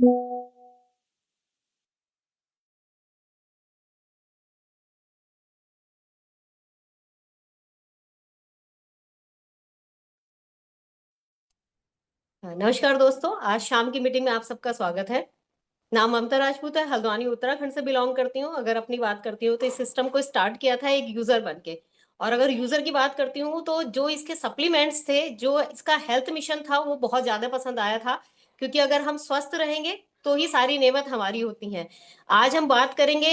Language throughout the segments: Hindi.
हाँ, नमस्कार दोस्तों। आज शाम की मीटिंग में आप सबका स्वागत है। नाम ममता राजपूत है, हल्द्वानी उत्तराखंड से बिलोंग करती हूँ। अगर अपनी बात करती हूँ तो इस सिस्टम को स्टार्ट किया था एक यूजर बन के। और अगर यूजर की बात करती हूँ तो जो इसके सप्लीमेंट्स थे, जो इसका हेल्थ मिशन था, वो बहुत ज्यादा पसंद आया था। क्योंकि अगर हम स्वस्थ रहेंगे तो ही सारी नेमत हमारी होती हैं। आज हम बात करेंगे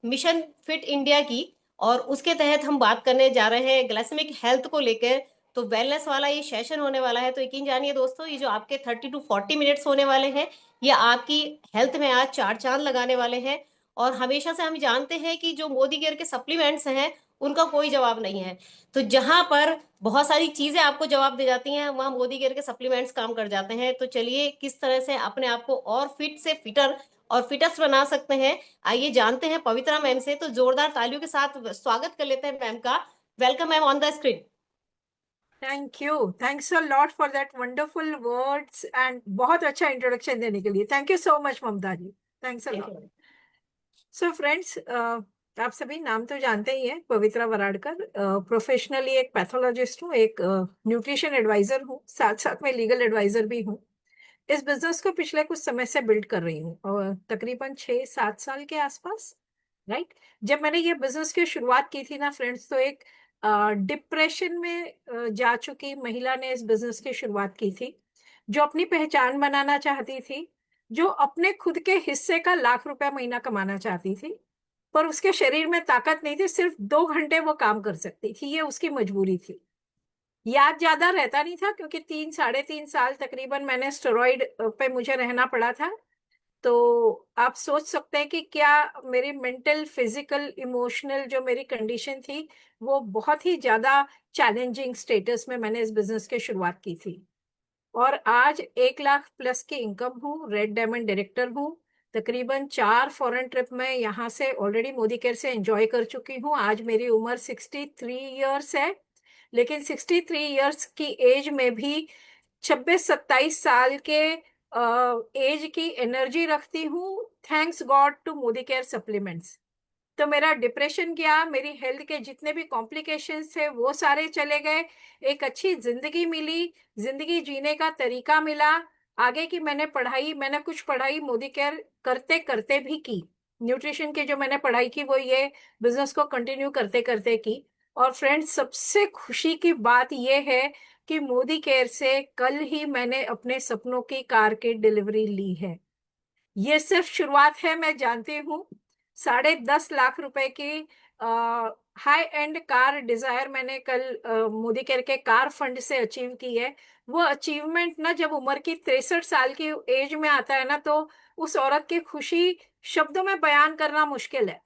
मिशन फिट इंडिया की। और उसके तहत हम बात करने जा रहे हैं ग्लाइसेमिक हेल्थ को लेकर। तो वेलनेस वाला ये सेशन होने वाला है। तो यकीन जानिए दोस्तों, ये जो आपके 30 to 40 मिनट्स होने वाले हैं, ये आपकी हेल्थ में आज चार चांद लगाने वाले हैं। और हमेशा से हम जानते हैं कि जो मोदी केयर के सप्लीमेंट्स हैं, उनका कोई जवाब नहीं है। तो जहां पर बहुत सारी चीजें आपको जवाब दे जाती हैं, वहां मोदी केयर के सप्लीमेंट्स काम कर जाते हैं। तो चलिए, किस तरह से अपने आप को और फिट से फिटर और फिटेस्ट बना सकते हैं, आइए जानते हैं पवित्रा मैम से। तो जोरदार तालियों के साथ स्वागत कर लेते हैं मैम का। Welcome ma'am on the screen. Thank you. Thanks a lot for that wonderful words and बहुत अच्छा इंट्रोडक्शन देने के लिए thank you so much Mamta ji. Thanks a thank lot. You. So friends, आप सभी नाम तो जानते ही हैं, पवित्रा वराडकर। प्रोफेशनली एक पैथोलॉजिस्ट हूँ, एक न्यूट्रिशन एडवाइजर हूँ, साथ साथ में लीगल एडवाइजर भी हूँ। इस बिजनेस को पिछले कुछ समय से बिल्ड कर रही हूँ, और तकरीबन 6-7 साल के आसपास। राइट। जब मैंने ये बिजनेस की शुरुआत की थी ना फ्रेंड्स, तो एक डिप्रेशन में जा चुकी महिला ने इस बिजनेस की शुरुआत की थी, जो अपनी पहचान बनाना चाहती थी, जो अपने खुद के हिस्से का ₹1,00,000 महीना कमाना चाहती थी, पर उसके शरीर में ताकत नहीं थी, सिर्फ 2 घंटे वो काम कर सकती थी, ये उसकी मजबूरी थी। याद ज्यादा रहता नहीं था, क्योंकि 3-3.5 साल तकरीबन मैंने स्टेरॉइड पे मुझे रहना पड़ा था। तो आप सोच सकते हैं कि क्या मेरी मेंटल, फिजिकल, इमोशनल जो मेरी कंडीशन थी, वो बहुत ही ज्यादा चैलेंजिंग स्टेटस में मैंने इस बिजनेस की शुरुआत की थी। और आज 1,00,000 प्लस की इनकम हूँ, रेड डायमंड डायरेक्टर हूँ। तकरीबन 4 फॉरेन ट्रिप में यहाँ से ऑलरेडी मोदी केयर से एंजॉय कर चुकी हूँ। आज मेरी उम्र 63 ईयर्स है, लेकिन 63 ईयर्स की एज में भी 26-27 साल के एज की एनर्जी रखती हूँ, thanks God to Modicare supplements. तो मेरा डिप्रेशन गया, मेरी हेल्थ के जितने भी कॉम्प्लिकेशंस थे वो सारे चले गए, एक अच्छी जिंदगी मिली, जिंदगी जीने का तरीका मिला। आगे की मैंने कुछ पढ़ाई मोदी केयर करते करते भी की। न्यूट्रिशन की जो मैंने पढ़ाई की, वो ये बिजनेस को कंटिन्यू करते करते की। और फ्रेंड्स, सबसे खुशी की बात यह है कि मोदी केयर से कल ही मैंने अपने सपनों की कार की डिलीवरी ली है। ये सिर्फ शुरुआत है, मैं जानती हूँ। ₹10.5 लाख की हाई एंड कार डिजायर मैंने कल मोदी केयर के कार फंड से अचीव की है। वो अचीवमेंट ना, जब उम्र की 63 साल की एज में आता है ना, तो उस औरत की खुशी शब्दों में बयान करना मुश्किल है।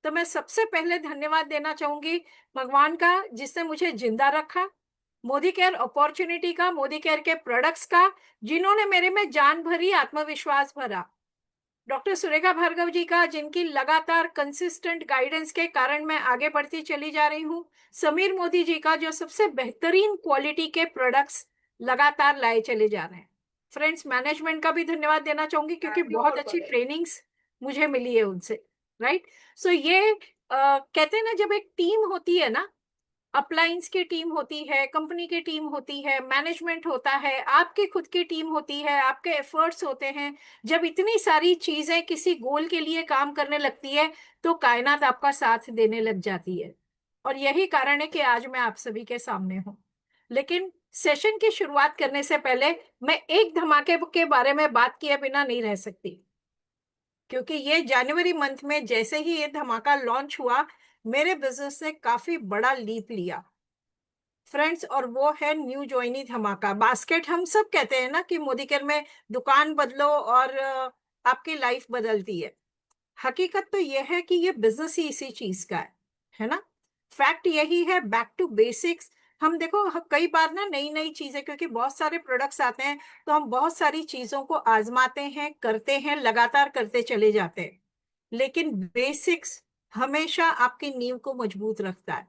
तो मैं सबसे पहले धन्यवाद देना चाहूंगी भगवान का, जिसने मुझे जिंदा रखा, मोदी केयर अपॉर्चुनिटी का, मोदी केयर के प्रोडक्ट्स का, जिन्होंने मेरे में जान भरी, आत्मविश्वास भरा, डॉक्टर सुरेखा भार्गव जी का, जिनकी लगातार कंसिस्टेंट गाइडेंस के कारण मैं आगे बढ़ती चली जा रही हूँ, समीर मोदी जी का, जो सबसे बेहतरीन क्वालिटी के प्रोडक्ट्स लगातार लाए चले जा रहे हैं। फ्रेंड्स, मैनेजमेंट का भी धन्यवाद देना चाहूंगी, क्योंकि बहुत अच्छी ट्रेनिंग्स मुझे मिली है उनसे। राइट। सो ये कहते हैं ना, जब एक टीम होती है ना, अपलायंस की टीम होती है, कंपनी की टीम होती है, मैनेजमेंट होता है, आपकी खुद की टीम होती है, आपके एफर्ट्स होते हैं, जब इतनी सारी चीजें किसी गोल के लिए काम करने लगती है, तो कायनात आपका साथ देने लग जाती है। और यही कारण है कि आज मैं आप सभी के सामने हूँ। लेकिन सेशन की शुरुआत करने से पहले मैं एक धमाके के बारे में बात किए बिना नहीं रह सकती, क्योंकि ये जनवरी मंथ में जैसे ही ये धमाका लॉन्च हुआ, मेरे बिजनेस ने काफी बड़ा लीप लिया फ्रेंड्स। और वो है न्यू ज्वाइनी धमाका बास्केट। हम सब कहते हैं ना कि मोदी केयर में दुकान बदलो और आपकी लाइफ बदलती है। हकीकत तो यह है कि ये बिजनेस ही इसी चीज का है ना। फैक्ट यही है, बैक टू बेसिक्स। हम देखो, कई बार ना नई नई चीजें, क्योंकि बहुत सारे प्रोडक्ट्स आते हैं, तो हम बहुत सारी चीजों को आजमाते हैं, करते हैं, लगातार करते चले जाते हैं। लेकिन बेसिक्स हमेशा आपकी नींव को मजबूत रखता है।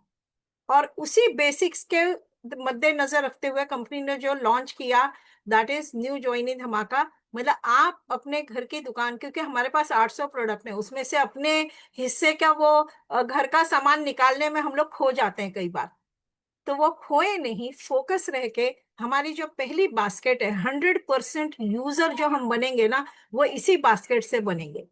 और उसी बेसिक्स के मद्देनजर रखते हुए कंपनी ने जो लॉन्च किया, दैट इज न्यू ज्वाइनी धमाका। मतलब आप अपने घर की दुकान, क्योंकि हमारे पास 800 प्रोडक्ट है, उसमें से अपने हिस्से का वो घर का सामान निकालने में हम लोग खो जाते हैं कई बार। तो वो खोए नहीं, फोकस रह के हमारी जो पहली बास्केट है, 100% यूजर जो हम बनेंगे ना, वो इसी बास्केट से बनेंगे।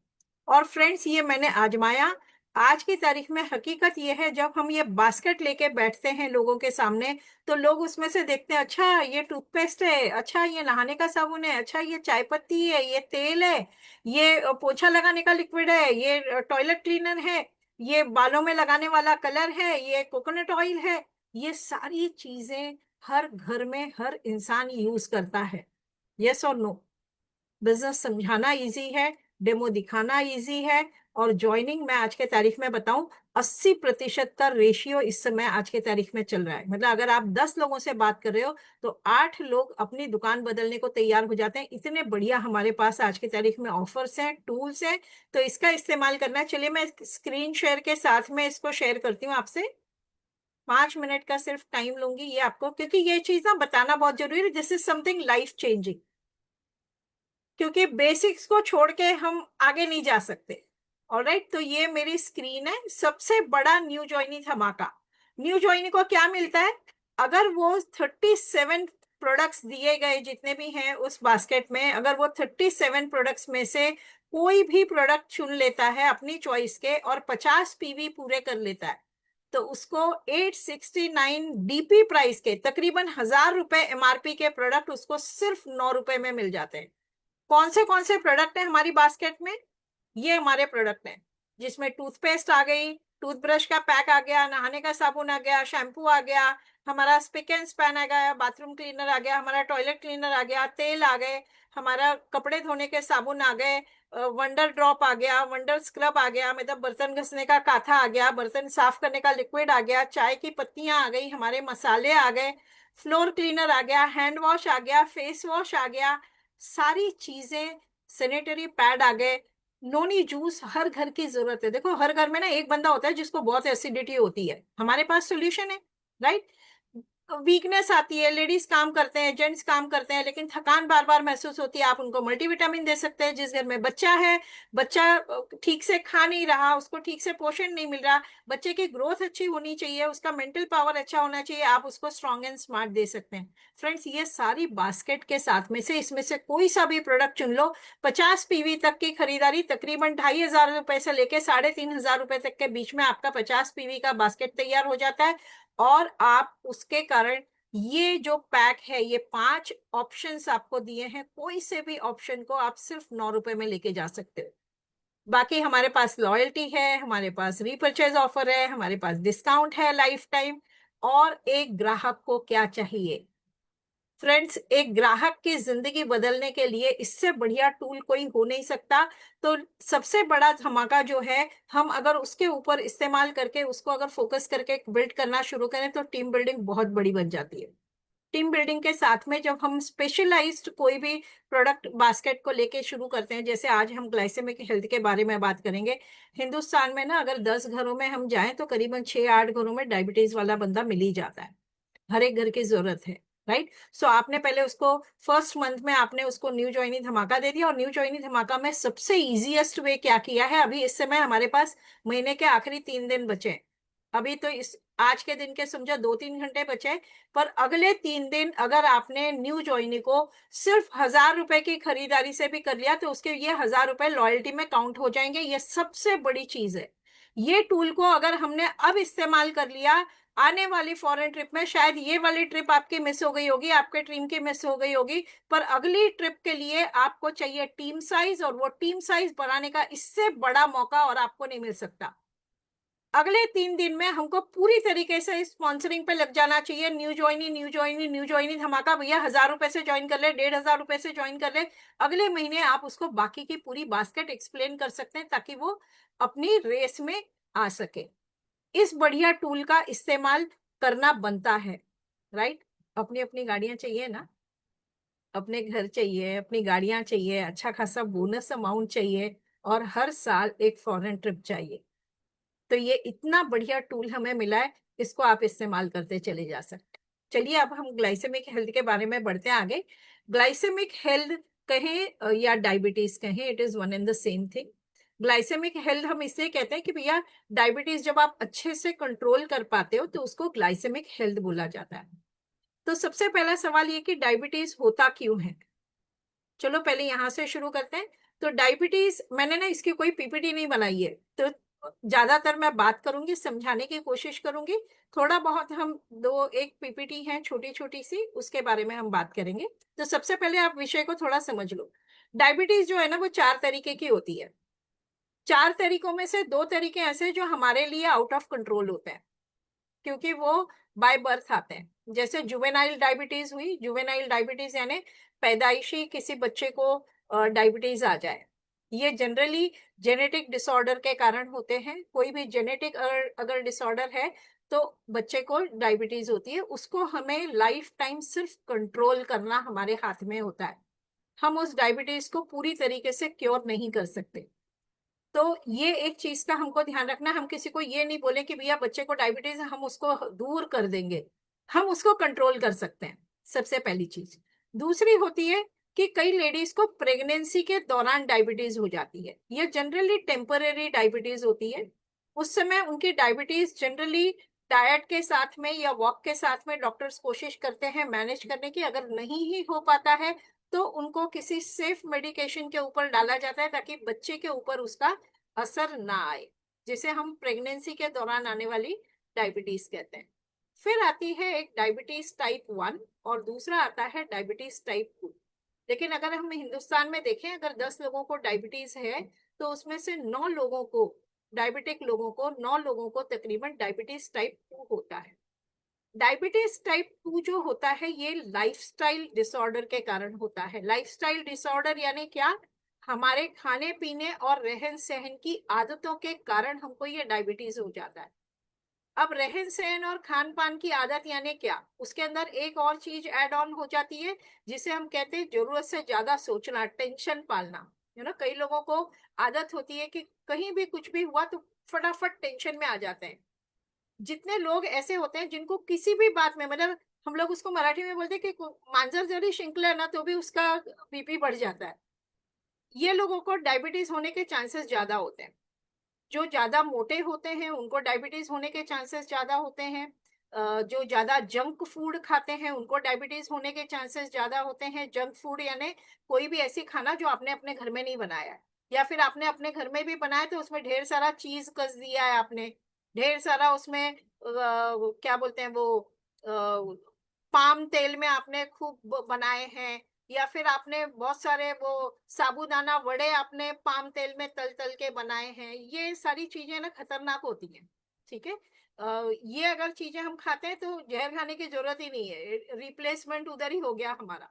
और फ्रेंड्स, ये मैंने आजमाया। आज की तारीख में हकीकत ये है, जब हम ये बास्केट लेके बैठते हैं लोगों के सामने, तो लोग उसमें से देखते हैं, अच्छा ये टूथपेस्ट है, अच्छा ये नहाने का साबुन है, अच्छा ये चाय पत्ती है, ये तेल है, ये पोछा लगाने का लिक्विड है, ये टॉयलेट क्लीनर है, ये बालों में लगाने वाला कलर है, ये कोकोनट ऑयल है। ये सारी चीजें हर घर में हर इंसान यूज करता है। यस और नो? बिजनेस समझाना इजी है, डेमो दिखाना इजी है, और ज्वाइनिंग मैं आज के तारीख में बताऊं, 80% का रेशियो इस समय आज के तारीख में चल रहा है। मतलब अगर आप 10 लोगों से बात कर रहे हो, तो 8 लोग अपनी दुकान बदलने को तैयार हो जाते हैं। इतने बढ़िया हमारे पास आज की तारीख में ऑफर्स हैं, टूल्स हैं, तो इसका इस्तेमाल करना है। चलिए मैं स्क्रीन शेयर के साथ में इसको शेयर करती हूँ आपसे। 5 मिनट का सिर्फ टाइम लूंगी ये आपको, क्योंकि ये चीज ना बताना बहुत जरूरी है। This is something life changing, क्योंकि बेसिक्स को छोड़ के हम आगे नहीं जा सकते। ऑलराइट, तो ये मेरी स्क्रीन है। सबसे बड़ा न्यू ज्वाइनी धमाका। न्यू ज्वाइनी को क्या मिलता है? अगर वो 37 प्रोडक्ट्स दिए गए जितने भी हैं उस बास्केट में, अगर वो 37 प्रोडक्ट्स में से कोई भी प्रोडक्ट चुन लेता है अपनी चॉइस के और 50 पीवी पूरे कर लेता है, तो उसको 869 डीपी प्राइस के, तकरीबन 1000 रुपए एमआरपी के प्रोडक्ट उसको सिर्फ 9 रुपए में मिल जाते हैं। कौन से प्रोडक्ट है हमारी बास्केट में? ये हमारे प्रोडक्ट हैं, जिसमें टूथपेस्ट आ गई, टूथब्रश का पैक आ गया, नहाने का साबुन आ गया, शैम्पू आ गया, हमारा स्पिक एंड स्पैन आ गया, बाथरूम क्लीनर आ गया, हमारा टॉयलेट क्लीनर आ गया, तेल आ गए, हमारा कपड़े धोने के साबुन आ गए, वंडर ड्रॉप आ गया, वंडर स्क्रब आ गया, मतलब बर्तन घसने का काथा आ गया, बर्तन साफ करने का लिक्विड आ गया, चाय की पत्तियां आ गई, हमारे मसाले आ गए, फ्लोर क्लीनर आ गया, हैंड वॉश आ गया, फेस वॉश आ गया, सारी चीजें, सैनिटरी पैड आ गए, नोनी जूस। हर घर की जरूरत है। देखो, हर घर में ना एक बंदा होता है जिसको बहुत एसिडिटी होती है, हमारे पास सोल्यूशन है, राइट? वीकनेस आती है, लेडीज काम करते हैं, जेंट्स काम करते हैं, लेकिन थकान बार बार महसूस होती है, आप उनको मल्टीविटामिन दे सकते हैं। जिस घर में बच्चा है, बच्चा ठीक से खा नहीं रहा, उसको ठीक से पोषण नहीं मिल रहा, बच्चे की ग्रोथ अच्छी होनी चाहिए, उसका मेंटल पावर अच्छा होना चाहिए, आप उसको स्ट्रॉन्ग एंड स्मार्ट दे सकते हैं। फ्रेंड्स, ये सारी बास्केट के साथ में से इसमें से कोई सा भी प्रोडक्ट चुन लो, 50 पीवी तक की खरीदारी तकरीबन 2500 रुपए से लेके 3500 रुपए तक के बीच में आपका 50 पीवी का बास्केट तैयार हो जाता है। और आप उसके कारण ये जो पैक है, ये 5 ऑप्शंस आपको दिए हैं, कोई से भी ऑप्शन को आप सिर्फ 9 रुपए में लेके जा सकते हो। बाकी हमारे पास लॉयल्टी है, हमारे पास रीपर्चेज ऑफर है, हमारे पास डिस्काउंट है लाइफ टाइम। और एक ग्राहक को क्या चाहिए? फ्रेंड्स, एक ग्राहक की जिंदगी बदलने के लिए इससे बढ़िया टूल कोई हो नहीं सकता। तो सबसे बड़ा धमाका जो है, हम अगर उसके ऊपर इस्तेमाल करके उसको अगर फोकस करके बिल्ड करना शुरू करें, तो टीम बिल्डिंग बहुत बड़ी बन जाती है। टीम बिल्डिंग के साथ में जब हम स्पेशलाइज्ड कोई भी प्रोडक्ट बास्केट को लेके शुरू करते हैं, जैसे आज हम ग्लाइसेमिक हेल्थ के बारे में बात करेंगे। हिंदुस्तान में ना, अगर 10 घरों में हम जाएं तो करीबन 6-8 घरों में डायबिटीज वाला बंदा मिल ही जाता है। हर एक घर की जरूरत है, राइट? सो आपने पहले उसको फर्स्ट मंथ में आपने उसको न्यू ज्वाइनी धमाका दे दिया, और न्यू ज्वाइनी धमाका में सबसे इजीएस्ट वे क्या किया है, अभी इस समय हमारे पास महीने के आखिरी 3 दिन बचे हैं। अभी तो इस आज के दिन के समझो 2-3 घंटे बचे हैं, पर अगले 3 दिन अगर आपने न्यू ज्वाइनी को सिर्फ 1000 रुपए की खरीदारी से भी कर लिया, तो उसके ये 1000 रुपए लॉयल्टी में काउंट हो जाएंगे। ये सबसे बड़ी चीज है। ये टूल को अगर हमने अब इस्तेमाल कर लिया, आने वाली फॉरेन ट्रिप में, शायद ये वाली ट्रिप आपकी मिस हो गई होगी, आपके टीम की मिस हो गई होगी, पर अगली ट्रिप के लिए आपको चाहिए टीम साइज, और वो टीम साइज बढ़ाने का इससे बड़ा मौका और आपको नहीं मिल सकता। अगले 3 दिन में हमको पूरी तरीके से स्पॉन्सरिंग पे लग जाना चाहिए। New joinee, new joinee, new joinee धमाका। भैया 1000 रुपए से ज्वाइन कर ले, 1500 रुपए से ज्वाइन कर ले। अगले महीने आप उसको बाकी की पूरी बास्केट एक्सप्लेन कर सकते हैं, ताकि वो अपनी रेस में आ सके। इस बढ़िया टूल का इस्तेमाल करना बनता है, राइट? अपनी अपनी गाड़ियां चाहिए ना, अपने घर चाहिए, अपनी गाड़ियां चाहिए, अच्छा खासा बोनस अमाउंट चाहिए, और हर साल एक फॉरेन ट्रिप चाहिए। तो ये इतना बढ़िया टूल हमें मिला है, इसको आप इस्तेमाल करते चले जा सकते चलिए अब हम ग्लाइसेमिक हेल्थ के बारे में बढ़ते हैं आगे। ग्लाइसेमिक हेल्थ कहें या डायबिटीज कहें, it is one and the same thing. Glycaemic health हम इसलिए कहते हैं कि भैया डायबिटीज जब आप अच्छे से कंट्रोल कर पाते हो तो उसको ग्लाइसेमिक हेल्थ बोला जाता है। तो सबसे पहला सवाल ये कि डायबिटीज होता क्यों है। चलो पहले यहां से शुरू करते हैं। तो डायबिटीज, मैंने ना इसकी कोई पीपीटी नहीं बनाई है, तो ज्यादातर मैं बात करूंगी, समझाने की कोशिश करूंगी। थोड़ा बहुत हम दो एक पीपीटी है छोटी छोटी सी, उसके बारे में हम बात करेंगे। तो सबसे पहले आप विषय को थोड़ा समझ लो। डायबिटीज जो है ना वो 4 तरीके की होती है। 4 तरीकों में से 2 तरीके ऐसे जो हमारे लिए आउट ऑफ कंट्रोल होते हैं, क्योंकि वो बाय बर्थ आते हैं। जैसे जुवेनाइल डायबिटीज हुई, जुवेनाइल डायबिटीज यानी पैदाइशी किसी बच्चे को डायबिटीज आ जाए। ये जनरली जेनेटिक डिसऑर्डर के कारण होते हैं। कोई भी जेनेटिक अगर डिसऑर्डर है तो बच्चे को डायबिटीज होती है। उसको हमें लाइफ टाइम सिर्फ कंट्रोल करना हमारे हाथ में होता है। हम उस डायबिटीज को पूरी तरीके से क्योर नहीं कर सकते। तो ये एक चीज का हमको ध्यान रखना। हम किसी को ये नहीं बोले कि भैया बच्चे को डायबिटीज है हम उसको दूर कर देंगे। हम उसको कंट्रोल कर सकते हैं, सबसे पहली चीज। दूसरी होती है कि कई लेडीज को प्रेगनेंसी के दौरान डायबिटीज हो जाती है। ये जनरली टेम्परेरी डायबिटीज होती है। उस समय उनकी डायबिटीज जनरली डाइट के साथ में या वॉक के साथ में डॉक्टर्स कोशिश करते हैं मैनेज करने की। अगर नहीं ही हो पाता है तो उनको किसी सेफ मेडिकेशन के ऊपर डाला जाता है ताकि बच्चे के ऊपर उसका असर ना आए, जिसे हम प्रेगनेंसी के दौरान आने वाली डायबिटीज कहते हैं। फिर आती है एक डायबिटीज टाइप 1 और दूसरा आता है डायबिटीज टाइप 2। लेकिन अगर हम हिंदुस्तान में देखें, अगर 10 लोगों को डायबिटीज है तो उसमें से 9 लोगों को, डायबिटिक लोगों को 9 लोगों को तकरीबन डायबिटीज टाइप 2 होता है। डायबिटीज टाइप 2 जो होता है ये लाइफस्टाइल डिसऑर्डर के कारण होता है। लाइफस्टाइल डिसऑर्डर यानी क्या? हमारे खाने पीने और रहन सहन की आदतों के कारण हमको ये डायबिटीज हो जाता है। अब रहन सहन और खान पान की आदत यानी क्या? उसके अंदर एक और चीज ऐड ऑन हो जाती है जिसे हम कहते हैं जरूरत से ज्यादा सोचना, टेंशन पालना। कई लोगों को आदत होती है कि कहीं भी कुछ भी हुआ तो फटाफट टेंशन में आ जाते हैं। जितने लोग ऐसे होते हैं जिनको किसी भी बात में, मतलब हम लोग उसको मराठी में बोलते हैं कि मांजर जरी शिंकला ना तो भी उसका बीपी बढ़ जाता है। ये लोगों को डायबिटीज होने के चांसेस ज्यादा होते हैं। जो ज्यादा मोटे होते हैं उनको डायबिटीज होने के चांसेस ज्यादा होते हैं। जो ज्यादा जंक फूड खाते हैं उनको डायबिटीज होने के चांसेस ज्यादा होते हैं। जंक फूड यानी कोई भी ऐसी खाना जो आपने अपने घर में नहीं बनाया है, या फिर आपने अपने घर में भी बनाया तो उसमें ढेर सारा चीज कस दिया है आपने, ढेर सारा उसमें क्या बोलते हैं वो पाम तेल में आपने खूब बनाए हैं, या फिर आपने बहुत सारे वो साबूदाना वड़े आपने पाम तेल में तल तल के बनाए हैं। ये सारी चीजें ना खतरनाक होती हैं। ठीक है। ये अगर चीजें हम खाते हैं तो जहर खाने की जरूरत ही नहीं है, रिप्लेसमेंट उधर ही हो गया हमारा।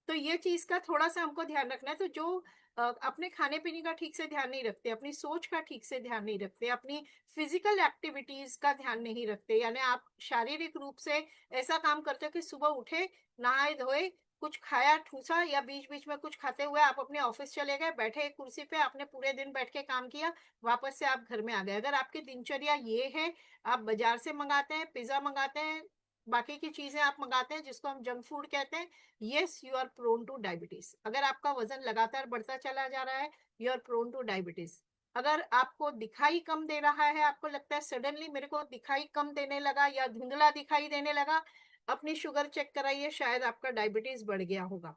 तो ये चीज का थोड़ा सा हमको ध्यान रखना है। तो जो अपने खाने पीने का ठीक से ध्यान नहीं रखते, अपनी सोच का ठीक से ध्यान नहीं रखते, अपनी फिजिकल एक्टिविटीज का ध्यान नहीं रखते, यानी आप शारीरिक रूप से ऐसा काम करते हो कि सुबह उठे, नहाए धोए, कुछ खाया ठूसा, या बीच बीच में कुछ खाते हुए आप अपने ऑफिस चले गए, बैठे एक कुर्सी पे, आपने पूरे दिन बैठ के काम किया, वापस से आप घर में आ गए। अगर आपकी दिनचर्या ये है, आप बाजार से मंगाते हैं, पिज्जा मंगाते हैं, बाकी की चीजें आप मंगाते हैं जिसको हम जंक फूड कहते हैं, yes you are prone to diabetes. अगर आपका वजन लगातार बढ़ता चला जा रहा है, you are prone to diabetes. अगर आपको दिखाई कम दे रहा है, आपको लगता है सडनली मेरे को दिखाई कम देने लगा या धुंधला दिखाई देने लगा, अपनी शुगर चेक कराइए, शायद आपका डायबिटीज बढ़ गया होगा।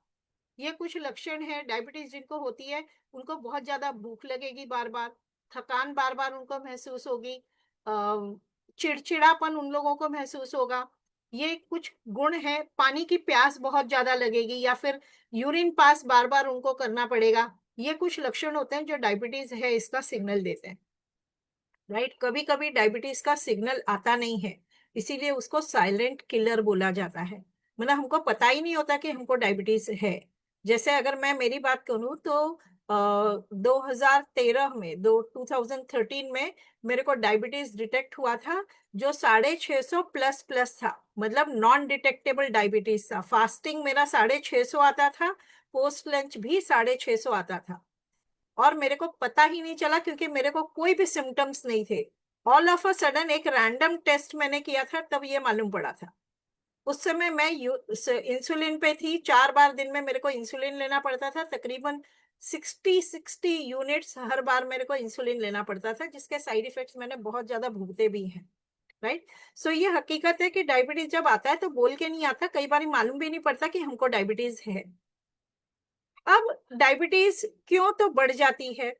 ये कुछ लक्षण है। डायबिटीज जिनको होती है उनको बहुत ज्यादा भूख लगेगी, बार बार थकान बार बार उनको महसूस होगी, चिड़चिड़ापन उन लोगों को महसूस होगा। ये कुछ गुण है। पानी की प्यास बहुत ज्यादा लगेगी, या फिर यूरिन पास बार बार उनको करना पड़ेगा। ये कुछ लक्षण होते हैं जो डायबिटीज है इसका सिग्नल देते हैं। राइट। कभी कभी डायबिटीज का सिग्नल आता नहीं है, इसीलिए उसको साइलेंट किलर बोला जाता है। मतलब हमको पता ही नहीं होता कि हमको डायबिटीज है। जैसे अगर मैं मेरी बात करूं तो 2013 में 2013 में मेरे को डायबिटीज डिटेक्ट हुआ था, जो 650 प्लस प्लस था। मतलब नॉन डिटेक्टेबल डायबिटीज था। फास्टिंग मेरा 650 आता था, पोस्ट लंच भी 650 आता था, और मेरे को पता ही नहीं चला क्योंकि मेरे को कोई भी सिम्टम्स नहीं थे। ऑल ऑफ अ सडन एक रैंडम टेस्ट मैंने किया था, तब ये मालूम पड़ा था। उस समय मैं इंसुलिन पे थी, 4 बार दिन में मेरे को इंसुलिन लेना पड़ता था, तकरीबन 60 यूनिट्स हर बार मेरे को इंसुलिन लेना पड़ता था, जिसके साइड इफेक्ट्स मैंने बहुत ज्यादा भुगते भी हैं। राइट। सो ये हकीकत है कि डायबिटीज जब आता है तो बोल के नहीं आता, कई बार मालूम भी नहीं पड़ता कि हमको डायबिटीज है। अब डायबिटीज क्यों तो बढ़ जाती है,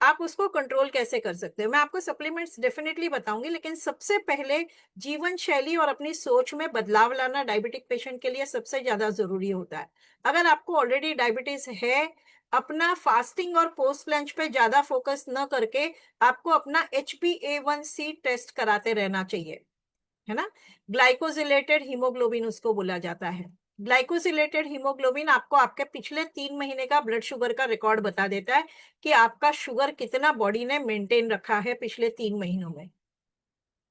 आप उसको कंट्रोल कैसे कर सकते हो, मैं आपको सप्लीमेंट्स डेफिनेटली बताऊंगी, लेकिन सबसे पहले जीवन शैली और अपनी सोच में बदलाव लाना डायबिटिक पेशेंट के लिए सबसे ज्यादा जरूरी होता है। अगर आपको ऑलरेडी डायबिटीज है, अपना फास्टिंग और पोस्ट लंच पे ज्यादा फोकस न करके आपको अपना HbA1c टेस्ट कराते रहना चाहिए, है ना। ग्लाइकोजिलेटेड हीमोग्लोबिन उसको बोला जाता है। ग्लाइकोजिलेटेड हीमोग्लोबिन आपको आपके पिछले 3 महीने का ब्लड शुगर का रिकॉर्ड बता देता है कि आपका शुगर कितना बॉडी ने मेंटेन रखा है पिछले 3 महीनों में।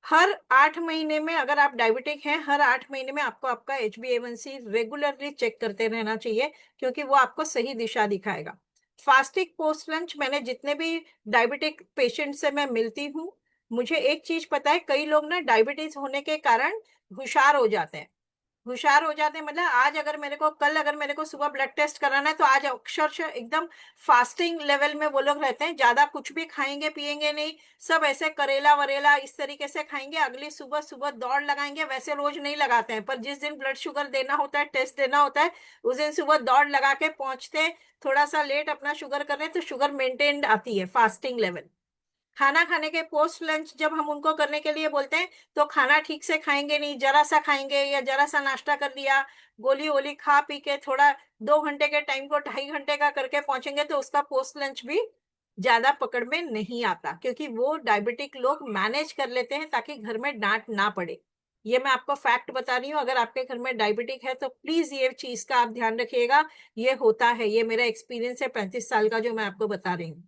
हर 8 महीने में, अगर आप डायबिटिक हैं, हर 8 महीने में आपको आपका HbA1c रेगुलरली चेक करते रहना चाहिए, क्योंकि वो आपको सही दिशा दिखाएगा। फास्टिंग पोस्ट लंच, मैंने जितने भी डायबिटिक पेशेंट से मैं मिलती हूँ, मुझे एक चीज पता है, कई लोग ना डायबिटीज होने के कारण हुशार हो जाते हैं। होशियार हो जाते हैं मतलब, आज अगर मेरे को, कल अगर मेरे को सुबह ब्लड टेस्ट कराना है, तो आज अक्षरशः एकदम फास्टिंग लेवल में वो लोग रहते हैं, ज्यादा कुछ भी खाएंगे पिएंगे नहीं, सब ऐसे करेला वरेला इस तरीके से खाएंगे, अगली सुबह सुबह दौड़ लगाएंगे। वैसे रोज नहीं लगाते हैं, पर जिस दिन ब्लड शुगर देना होता है, टेस्ट देना होता है, उस दिन सुबह दौड़ लगा के पहुंचते, थोड़ा सा लेट अपना शुगर कर रहे हैं, तो शुगर मेंटेन्ड आती है फास्टिंग लेवल। खाना खाने के पोस्ट लंच जब हम उनको करने के लिए बोलते हैं, तो खाना ठीक से खाएंगे नहीं, जरा सा खाएंगे या जरा सा नाश्ता कर लिया, गोली वोली खा पी के थोड़ा 2 घंटे के टाइम को 2.5 घंटे का करके पहुंचेंगे, तो उसका पोस्ट लंच भी ज्यादा पकड़ में नहीं आता, क्योंकि वो डायबिटिक लोग मैनेज कर लेते हैं ताकि घर में डांट ना पड़े। ये मैं आपको फैक्ट बता रही हूँ, अगर आपके घर में डायबिटिक है तो प्लीज ये चीज का आप ध्यान रखिएगा। ये होता है, ये मेरा एक्सपीरियंस है 35 साल का जो मैं आपको बता रही हूँ।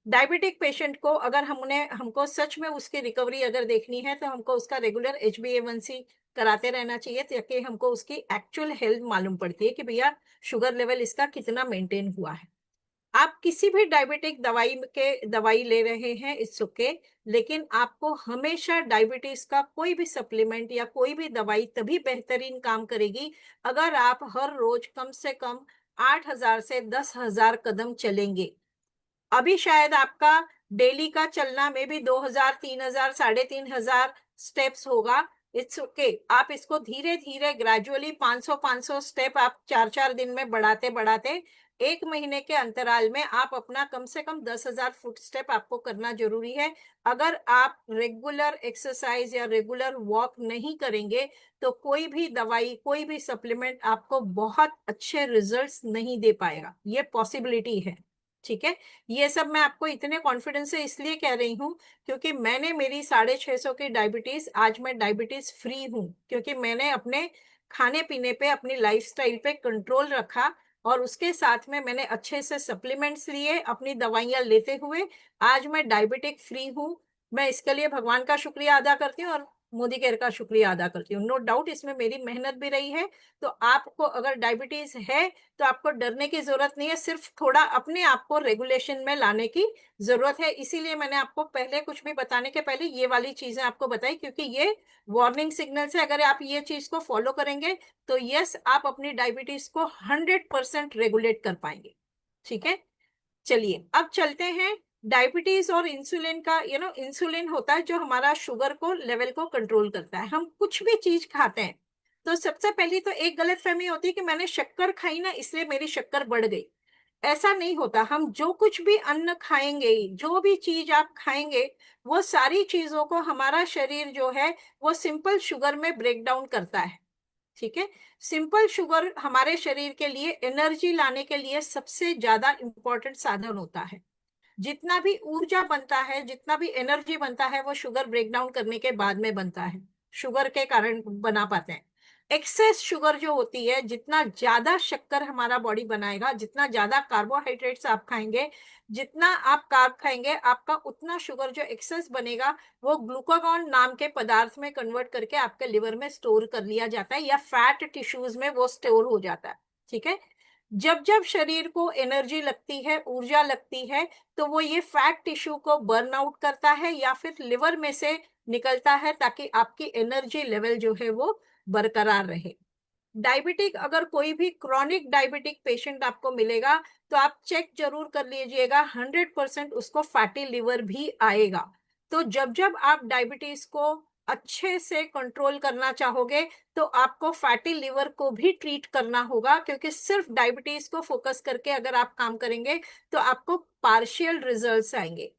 डायबिटिक पेशेंट को अगर हमको सच में उसकी रिकवरी अगर देखनी है, तो हमको उसका रेगुलर HbA1c कराते रहना चाहिए, ताकि हमको उसकी एक्चुअल हेल्थ मालूम पड़ती है कि भैया शुगर लेवल इसका कितना मेंटेन हुआ है। आप किसी भी डायबिटिक दवाई ले रहे हैं, इट्स ओके, लेकिन आपको हमेशा डायबिटीज का कोई भी सप्लीमेंट या कोई भी दवाई तभी बेहतरीन काम करेगी अगर आप हर रोज कम से कम 8,000 से 10,000 कदम चलेंगे। अभी शायद आपका डेली का चलना में भी 2,000 3,000 3,500 स्टेप्स होगा। इट्स ओके, आप इसको धीरे धीरे ग्रेजुअली 500 स्टेप आप 4 4 दिन में बढ़ाते बढ़ाते 1 महीने के अंतराल में आप अपना कम से कम 10,000 फुट स्टेप आपको करना जरूरी है। अगर आप रेगुलर एक्सरसाइज या रेगुलर वॉक नहीं करेंगे, तो कोई भी दवाई कोई भी सप्लीमेंट आपको बहुत अच्छे रिजल्ट्स नहीं दे पाएगा, ये पॉसिबिलिटी है। ठीक है। ये सब मैं आपको इतने कॉन्फिडेंस से इसलिए कह रही हूँ, क्योंकि मैंने मेरी 650 की डायबिटीज, आज मैं डायबिटीज फ्री हूँ, क्योंकि मैंने अपने खाने पीने पे, अपनी लाइफस्टाइल पे कंट्रोल रखा, और उसके साथ में मैंने अच्छे से सप्लीमेंट्स लिए, अपनी दवाइयां लेते हुए आज मैं डायबिटिक फ्री हूँ। मैं इसके लिए भगवान का शुक्रिया अदा करती हूँ और मोदी केयर का शुक्रिया अदा करती हूँ। नो डाउट इसमें मेरी मेहनत भी रही है। तो आपको अगर डायबिटीज है, तो आपको डरने की जरूरत नहीं है, सिर्फ थोड़ा अपने आप को रेगुलेशन में लाने की जरूरत है। इसीलिए मैंने आपको पहले कुछ भी बताने के पहले ये वाली चीजें आपको बताई, क्योंकि ये वार्निंग सिग्नल है। अगर आप ये चीज को फॉलो करेंगे, तो यस, आप अपनी डायबिटीज को 100% रेगुलेट कर पाएंगे। ठीक है। चलिए अब चलते हैं। डायबिटीज और इंसुलिन का, इंसुलिन होता है जो हमारा शुगर को लेवल को कंट्रोल करता है। हम कुछ भी चीज खाते हैं, तो सबसे पहली तो एक गलतफहमी होती है कि मैंने शक्कर खाई ना, इसलिए मेरी शक्कर बढ़ गई। ऐसा नहीं होता। हम जो कुछ भी अन्न खाएंगे, जो भी चीज आप खाएंगे, वो सारी चीजों को हमारा शरीर जो है वो सिंपल शुगर में ब्रेक डाउन करता है। ठीक है। सिंपल शुगर हमारे शरीर के लिए एनर्जी लाने के लिए सबसे ज्यादा इंपॉर्टेंट साधन होता है। जितना भी ऊर्जा बनता है, जितना भी एनर्जी बनता है, वो शुगर ब्रेक डाउन करने के बाद में बनता है, शुगर के कारण बना पाते हैं। एक्सेस शुगर जो होती है, जितना ज्यादा शक्कर हमारा बॉडी बनाएगा, जितना ज्यादा कार्बोहाइड्रेट्स आप खाएंगे, जितना आप कार्ब खाएंगे, आपका उतना शुगर जो एक्सेस बनेगा, वो ग्लूकागॉन नाम के पदार्थ में कन्वर्ट करके आपके लिवर में स्टोर कर लिया जाता है, या फैट टिश्यूज में वो स्टोर हो जाता है। ठीक है। जब जब शरीर को एनर्जी लगती है, ऊर्जा लगती है, तो वो ये फैट टिश्यू को बर्न आउट करता है या फिर लिवर में से निकलता है, ताकि आपकी एनर्जी लेवल जो है वो बरकरार रहे। डायबिटिक अगर कोई भी क्रॉनिक डायबिटिक पेशेंट आपको मिलेगा तो आप चेक जरूर कर लीजिएगा, 100% उसको फैटी लिवर भी आएगा। तो जब जब आप डायबिटीज को अच्छे से कंट्रोल करना चाहोगे तो आपको फैटी लिवर को भी ट्रीट करना होगा, क्योंकि सिर्फ डायबिटीज को फोकस करके अगर आप काम करेंगे तो आपको पार्शियल रिजल्ट्स आएंगे।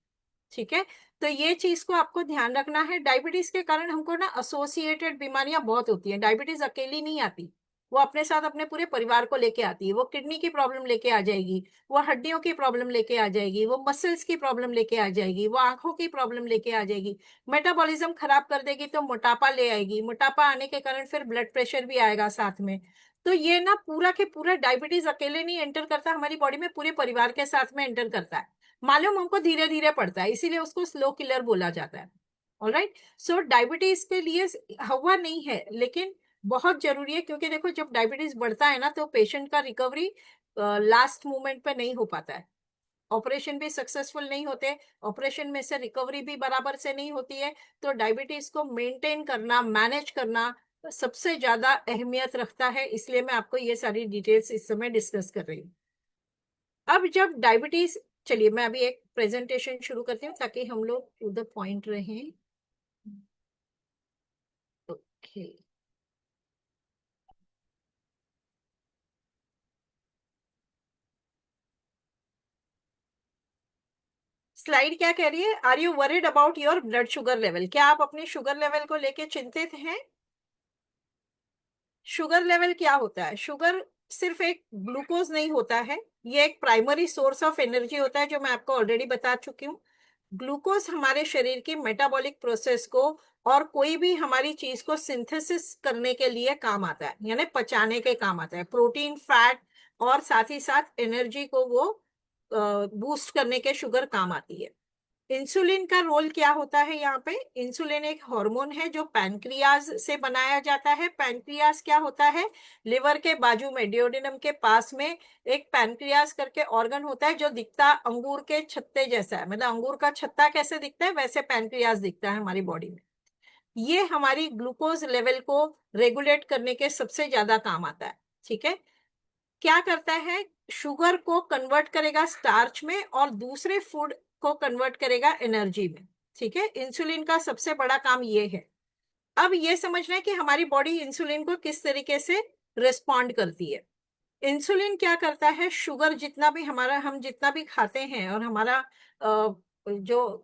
ठीक है, तो ये चीज को आपको ध्यान रखना है। डायबिटीज के कारण हमको ना एसोसिएटेड बीमारियां बहुत होती हैं। डायबिटीज अकेली नहीं आती, वो अपने साथ अपने पूरे परिवार को लेके आती है। वो किडनी की प्रॉब्लम लेके आ जाएगी, वो हड्डियों की प्रॉब्लम लेके आ जाएगी, वो मसल्स की प्रॉब्लम लेके आ जाएगी, वो आंखों की प्रॉब्लम लेके आ जाएगी। मेटाबॉलिज्म खराब कर देगी तो मोटापा ले आएगी, मोटापा आने के कारण फिर ब्लड प्रेशर भी आएगा साथ में। तो ये ना पूरा के पूरा डायबिटीज अकेले नहीं एंटर करता हमारी बॉडी में, पूरे परिवार के साथ में एंटर करता है। मालूम हमको धीरे धीरे पड़ता है, इसीलिए उसको स्लो किलर बोला जाता है। ऑलराइट, सो डायबिटीज के लिए हवा नहीं है, लेकिन बहुत जरूरी है, क्योंकि देखो जब डायबिटीज बढ़ता है ना तो पेशेंट का रिकवरी लास्ट मोमेंट पे नहीं हो पाता है। ऑपरेशन भी सक्सेसफुल नहीं होते, ऑपरेशन में से रिकवरी भी बराबर से नहीं होती है। तो डायबिटीज को मेंटेन करना, मैनेज करना सबसे ज्यादा अहमियत रखता है, इसलिए मैं आपको ये सारी डिटेल्स इस समय डिस्कस कर रही हूँ। अब जब डायबिटीज, चलिए मैं अभी एक प्रेजेंटेशन शुरू करती हूँ ताकि हम लोग टू द पॉइंट रहें। ओके, स्लाइड क्या कह रही है? Are you worried about your blood sugar level? क्या आप अपने शुगर लेवल को लेके चिंतित हैं? शुगर लेवल क्या होता है? शुगर सिर्फ एक ग्लूकोज नहीं होता है, ये एक प्राइमरी सोर्स ऑफ एनर्जी होता है, जो मैं आपको ऑलरेडी बता चुकी हूँ। ग्लूकोज हमारे शरीर की मेटाबॉलिक प्रोसेस को और कोई भी हमारी चीज को सिंथेसिस करने के लिए काम आता है, यानी पचाने के काम आता है। प्रोटीन, फैट और साथ ही साथ एनर्जी को वो बूस्ट करने के शुगर काम आती है। इंसुलिन का रोल क्या होता है यहाँ पे? इंसुलिन एक हार्मोन है जो पैनक्रियाज से बनाया जाता है। पैनक्रियाज क्या होता है? लिवर के बाजू में, डियोडिनम के पास में एक पैनक्रियाज करके ऑर्गन होता है, जो दिखता अंगूर के छत्ते जैसा है। मतलब अंगूर का छत्ता कैसे दिखता है, वैसे पैनक्रियाज दिखता है हमारी बॉडी में। ये हमारी ग्लूकोज लेवल को रेगुलेट करने के सबसे ज्यादा काम आता है। ठीक है, क्या करता है? शुगर को कन्वर्ट करेगा स्टार्च में और दूसरे फूड को कन्वर्ट करेगा एनर्जी में। ठीक है, इंसुलिन का सबसे बड़ा काम ये है। अब ये समझना है कि हमारी बॉडी इंसुलिन को किस तरीके से रिस्पॉन्ड करती है। इंसुलिन क्या करता है? शुगर जितना भी हमारा, हम जितना भी खाते हैं और हमारा जो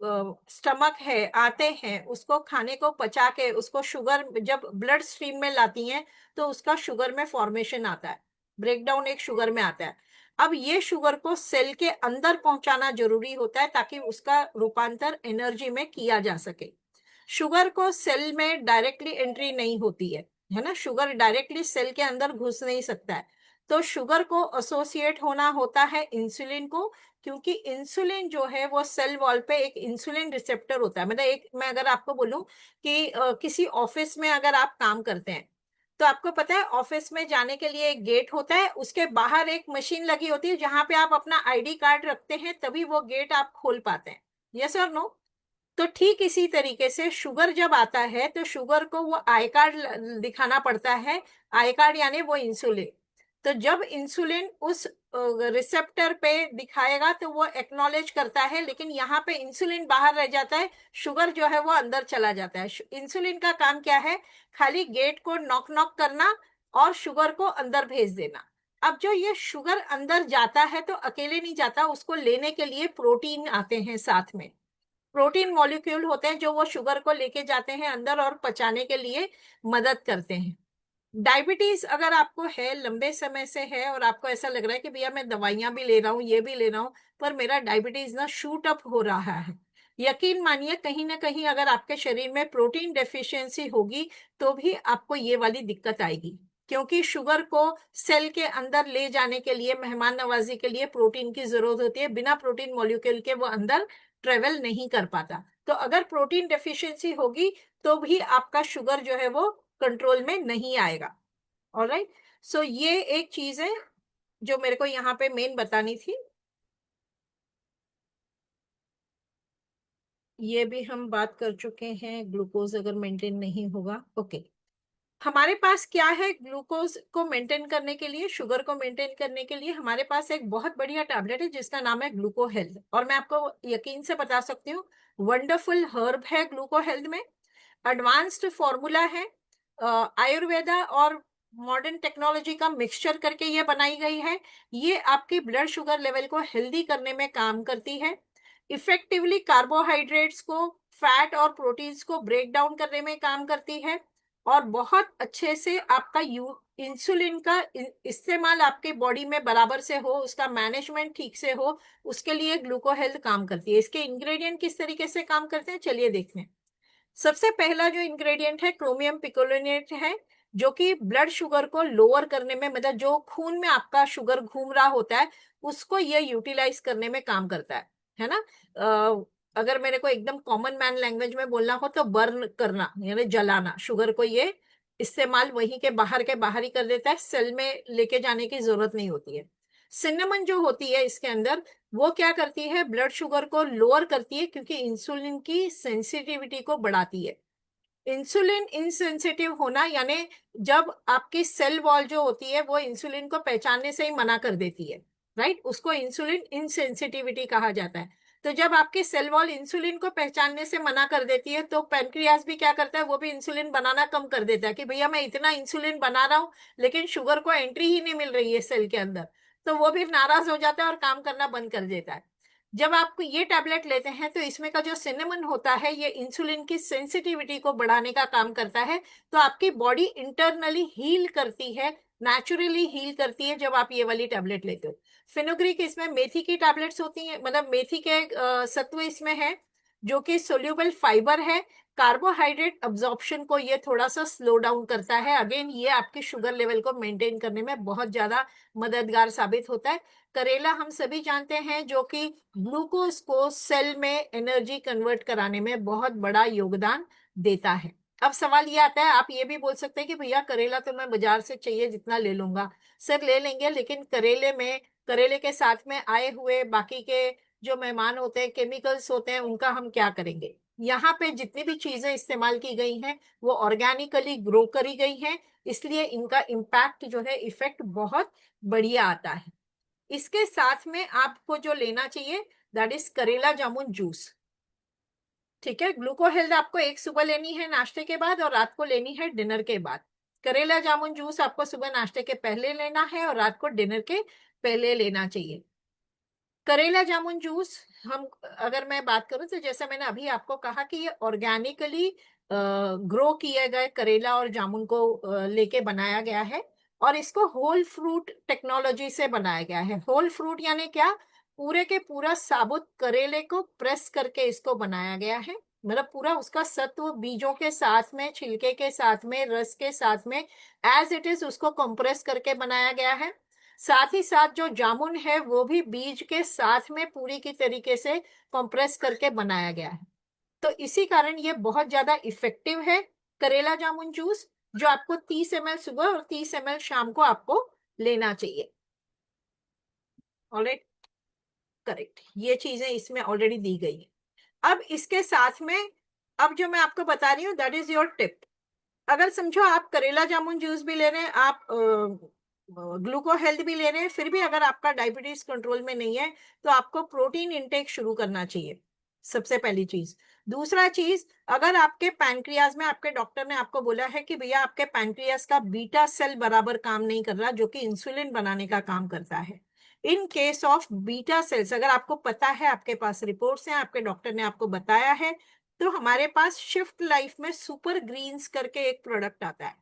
स्टमक है आते हैं, उसको खाने को पचा के उसको शुगर जब ब्लड स्ट्रीम में लाती हैं तो उसका शुगर में फॉर्मेशन आता है, ब्रेकडाउन एक शुगर में आता है। अब ये शुगर को सेल के अंदर पहुंचाना जरूरी होता है ताकि उसका रूपांतर एनर्जी में किया जा सके। शुगर को सेल में डायरेक्टली एंट्री नहीं होती है ना, शुगर डायरेक्टली सेल के अंदर घुस नहीं सकता है। तो शुगर को एसोसिएट होना होता है इंसुलिन को, क्योंकि इंसुलिन जो है वो सेल वॉल पे एक इंसुलिन रिसेप्टर होता है। मतलब एक, मैं अगर आपको बोलूं कि किसी ऑफिस में अगर आप काम करते हैं तो आपको पता है ऑफिस में जाने के लिए एक गेट होता है, उसके बाहर एक मशीन लगी होती है जहां पे आप अपना आईडी कार्ड रखते हैं, तभी वो गेट आप खोल पाते हैं। यस और नो? तो ठीक इसी तरीके से शुगर जब आता है तो शुगर को वो आई कार्ड दिखाना पड़ता है। आई कार्ड यानी वो इंसुलिन। तो जब इंसुलिन उस रिसेप्टर पे दिखाएगा तो वो एक्नॉलेज करता है, लेकिन यहाँ पे इंसुलिन बाहर रह जाता है, शुगर जो है वो अंदर चला जाता है। इंसुलिन का काम क्या है? खाली गेट को नॉक नॉक करना और शुगर को अंदर भेज देना। अब जो ये शुगर अंदर जाता है तो अकेले नहीं जाता, उसको लेने के लिए प्रोटीन आते हैं साथ में। प्रोटीन मॉलिक्यूल होते हैं जो वो शुगर को लेके जाते हैं अंदर और पचाने के लिए मदद करते हैं। डायबिटीज अगर आपको है, लंबे समय से है, और आपको ऐसा लग रहा है कि भैया मैं दवाइयां भी ले रहा हूँ, ये भी ले रहा हूँ, पर मेरा डायबिटीज ना शूट अप हो रहा है, यकीन मानिए कहीं ना कहीं अगर आपके शरीर में प्रोटीन डेफिशिएंसी होगी तो भी आपको ये वाली दिक्कत आएगी। क्योंकि शुगर को सेल के अंदर ले जाने के लिए, मेहमान नवाजी के लिए प्रोटीन की जरूरत होती है। बिना प्रोटीन मॉलिक्यूल के वो अंदर ट्रेवल नहीं कर पाता। तो अगर प्रोटीन डेफिशिएंसी होगी तो भी आपका शुगर जो है वो कंट्रोल में नहीं आएगा। ऑलराइट, सो ये एक चीज है जो मेरे को यहाँ पे मेन बतानी थी। ये भी हम बात कर चुके हैं, ग्लूकोज अगर मेंटेन नहीं होगा। ओके, हमारे पास क्या है, ग्लूकोज को मेंटेन करने के लिए, शुगर को मेंटेन करने के लिए हमारे पास एक बहुत बढ़िया टैबलेट है जिसका नाम है ग्लूको हेल्थ। और मैं आपको यकीन से बता सकती हूँ, वंडरफुल हर्ब है ग्लूको हेल्थ में, एडवांस्ड फॉर्मूला है, आयुर्वेदा और मॉडर्न टेक्नोलॉजी का मिक्सचर करके ये बनाई गई है। ये आपके ब्लड शुगर लेवल को हेल्दी करने में काम करती है, इफेक्टिवली कार्बोहाइड्रेट्स को, फैट और प्रोटीन्स को ब्रेक डाउन करने में काम करती है, और बहुत अच्छे से आपका इंसुलिन का इस्तेमाल आपके बॉडी में बराबर से हो, उसका मैनेजमेंट ठीक से हो, उसके लिए ग्लूको हेल्थ काम करती है। इसके इंग्रेडिएंट किस तरीके से काम करते हैं चलिए देखते हैं। सबसे पहला जो इंग्रेडिएंट है क्रोमियम पिकोलिनेट है, जो कि ब्लड शुगर को लोअर करने में, मतलब जो खून में आपका शुगर घूम रहा होता है उसको ये यूटिलाइज करने में काम करता है ना। अगर मेरे को एकदम कॉमन मैन लैंग्वेज में बोलना हो तो बर्न करना यानी जलाना, शुगर को ये इस्तेमाल वहीं के बाहर ही कर देता है, सेल में लेके जाने की जरूरत नहीं होती है। सिनेमन जो होती है इसके अंदर, वो क्या करती है, ब्लड शुगर को लोअर करती है, क्योंकि इंसुलिन की सेंसिटिविटी को बढ़ाती है। इंसुलिन इनसेंसिटिव होना यानी जब आपकी सेल वॉल जो होती है वो इंसुलिन को पहचानने से ही मना कर देती है, राइट, उसको इंसुलिन इनसेंसिटिविटी कहा जाता है। तो जब आपकी सेल वॉल इंसुलिन को पहचानने से मना कर देती है तो पेनक्रियास भी क्या करता है, वो भी इंसुलिन बनाना कम कर देता है कि भैया मैं इतना इंसुलिन बना रहा हूं लेकिन शुगर को एंट्री ही नहीं मिल रही है सेल के अंदर, तो वो भी नाराज हो जाता है और काम करना बंद कर देता है। जब आप ये टैबलेट लेते हैं तो इसमें का जो सिनेमन होता है ये इंसुलिन की सेंसिटिविटी को बढ़ाने का काम करता है, तो आपकी बॉडी इंटरनली हील करती है, नेचुरली हील करती है जब आप ये वाली टैबलेट लेते हो। फिनोग्रीक इसमें मेथी की टैबलेट्स होती हैं, मतलब मेथी के सत्व इसमें है, जो कि सोल्यूबल फाइबर है, कार्बोहाइड्रेट अब्जॉर्प्शन को ये थोड़ा सा स्लो डाउन करता है। अगेन ये आपके शुगर लेवल को मेंटेन करने में बहुत ज्यादा मददगार साबित होता है। करेला हम सभी जानते हैं जो कि ग्लूकोज को सेल में एनर्जी कन्वर्ट कराने में बहुत बड़ा योगदान देता है। अब सवाल ये आता है, आप ये भी बोल सकते हैं कि भैया करेला तो मैं बाजार से चाहिए जितना ले लूंगा। सर ले लेंगे, लेकिन करेले के साथ में आए हुए बाकी के जो मेहमान होते हैं, केमिकल्स होते हैं, उनका हम क्या करेंगे। यहाँ पे जितनी भी चीजें इस्तेमाल की गई हैं वो ऑर्गेनिकली ग्रो करी गई हैं, इसलिए इनका इम्पैक्ट जो है, इफेक्ट बहुत बढ़िया आता है। इसके साथ में आपको जो लेना चाहिए दैट इज करेला जामुन जूस। ठीक है, ग्लूको हेल्थ आपको एक सुबह लेनी है नाश्ते के बाद और रात को लेनी है डिनर के बाद। करेला जामुन जूस आपको सुबह नाश्ते के पहले लेना है और रात को डिनर के पहले लेना चाहिए। करेला जामुन जूस, हम अगर मैं बात करूं तो जैसा मैंने अभी आपको कहा कि ये ऑर्गेनिकली ग्रो किए गए करेला और जामुन को लेके बनाया गया है, और इसको होल फ्रूट टेक्नोलॉजी से बनाया गया है। होल फ्रूट यानी क्या, पूरे के पूरा साबुत करेले को प्रेस करके इसको बनाया गया है, मतलब पूरा उसका सत्व बीजों के साथ में, छिलके के साथ में, रस के साथ में एज इट इज उसको कंप्रेस करके बनाया गया है। साथ ही साथ जो जामुन है वो भी बीज के साथ में पूरी की तरीके से कंप्रेस करके बनाया गया है। तो इसी कारण ये बहुत ज्यादा इफेक्टिव है करेला जामुन जूस, जो आपको 30 ml सुबह और 30 ml शाम को आपको लेना चाहिए। ऑलराइट, करेक्ट, ये चीजें इसमें ऑलरेडी दी गई है। अब इसके साथ में, अब जो मैं आपको बता रही हूँ दैट इज योर टिप। अगर समझो आप करेला जामुन जूस भी ले रहे हैं, आप ग्लूको हेल्थ भी ले रहे हैं, फिर भी अगर आपका डायबिटीज कंट्रोल में नहीं है तो आपको प्रोटीन इंटेक शुरू करना चाहिए, सबसे पहली चीज। दूसरा चीज, अगर आपके पैनक्रियाज में आपके डॉक्टर ने आपको बोला है कि भैया आपके पैनक्रियाज का बीटा सेल बराबर काम नहीं कर रहा, जो कि इंसुलिन बनाने का काम करता है, in case of beta cells, अगर आपको पता है, आपके पास रिपोर्ट्स हैं, आपके डॉक्टर ने आपको बताया है, तो हमारे पास शिफ्ट लाइफ में सुपर ग्रीन्स करके एक प्रोडक्ट आता है।